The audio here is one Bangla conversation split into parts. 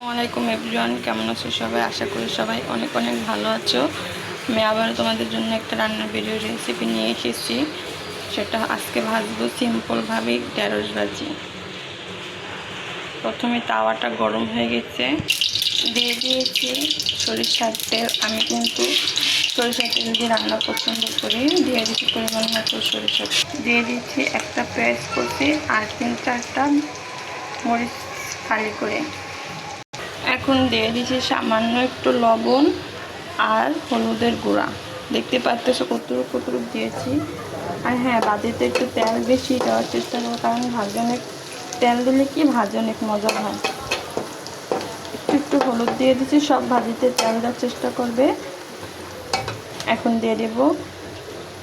আসসালামাইকুম এভরিওয়ান, কেমন আছো সবাই? আশা করি সবাই অনেক অনেক ভালো আছো। আমি আবার তোমাদের জন্য একটা রান্নার ভিডিও রেসিপি নিয়ে এসেছি। সেটা আজকে ভাজবো সিম্পলভাবে ঢেঁড়স ভাজি। প্রথমে তাওয়াটা গরম হয়ে গেছে, দিয়ে দিয়েছি সরিষার তেল। আমি কিন্তু সরিষার তেল দিয়ে রান্না পছন্দ করি। দিয়ে দিচ্ছি পরিমাণ মতো সরিষা, দিয়ে দিচ্ছি একটা পেঁয়াজ কুচি আর 3-4টা মরিচ ফালি করে। এখন দিয়ে দিচ্ছি সামান্য একটু লবণ আর হলুদের গুঁড়া। দেখতে পাচ্ছ কতটুকু দিয়েছি। আর হ্যাঁ, ভাজিতে একটু তেল বেশি দেওয়ার চেষ্টা করবো, কারণ ভাজি অনেক তেল দিলে কি ভাজি অনেক মজা হয়। একটু হলুদ দিয়ে দিচ্ছি, সব ভাজিতে তেল দেওয়ার চেষ্টা করবে। এখন দিয়ে দেব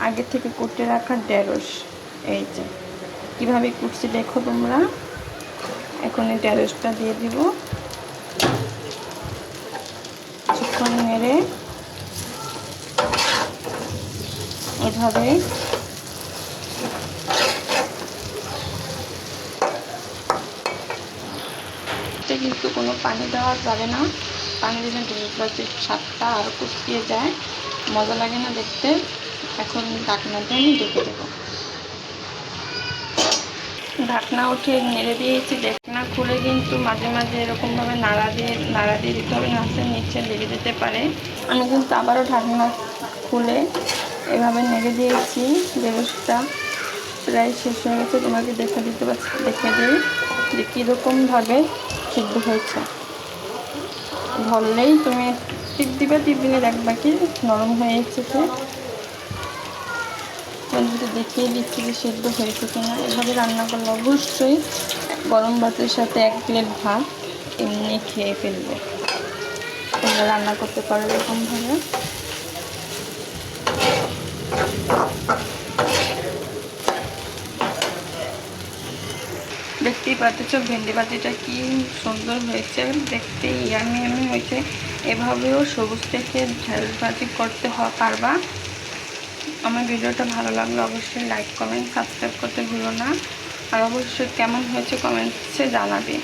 আগে থেকে কুটে রাখা ঢেঁড়স। এই যে কীভাবে কুটছি দেখো তোমরা। এখন এই ঢেঁড়সটা দিয়ে দিব, কিছুক্ষণ নেড়ে এভাবে কিন্তু কোনো পানি দেওয়া যাবে না। পানি দিলে ঢেঁড়সের স্বাদটা আরও কুচিয়ে যায়, মজা লাগে না দেখতে। এখন ঢাকনাটা আমি ঢেকে দেবো। ঢাকনা উঠিয়ে নেড়ে দিয়েছি। ঢাকনা খুলে কিন্তু মাঝে মাঝে এরকমভাবে নাড়া দিয়ে দিতে হবে, নাচে নিচে লেগে যেতে পারে। আমি কিন্তু আবারও ঢাকনা খুলে এভাবে নেড়ে দিয়েছি। ঢেঁড়সটা প্রায় শেষ হয়ে গেছে, তোমাকে দেখে দিই যে কীরকমভাবে সিদ্ধ হয়েছে। ধরলেই তুমি টিপ দিলে দেখবা কি নরম হয়ে এসেছে। বন্ধুদের দেখিয়ে দিচ্ছি যে সিদ্ধ হয়েছে কিনা। এভাবে রান্না করলে অবশ্যই গরম ভাতের সাথে 1 প্লেট ভাত এমনি খেয়ে ফেলবে। তোমরা রান্না করতে পারো এরকমভাবে। দেখতেই পাচ্ছ ভেন্ডি ভাজিটা কি সুন্দর হয়েছে, দেখতে ইয়ামি হয়েছে। এভাবেও সবুজ থেকে ঢেঁড়স ভাজি করতে পারবা। আমার ভিডিওটা ভালো লাগলে অবশ্যই লাইক কমেন্ট সাবস্ক্রাইব করতে ভুলো না। আর অবশ্যই কেমন হয়েছে কমেন্টসে জানাবে।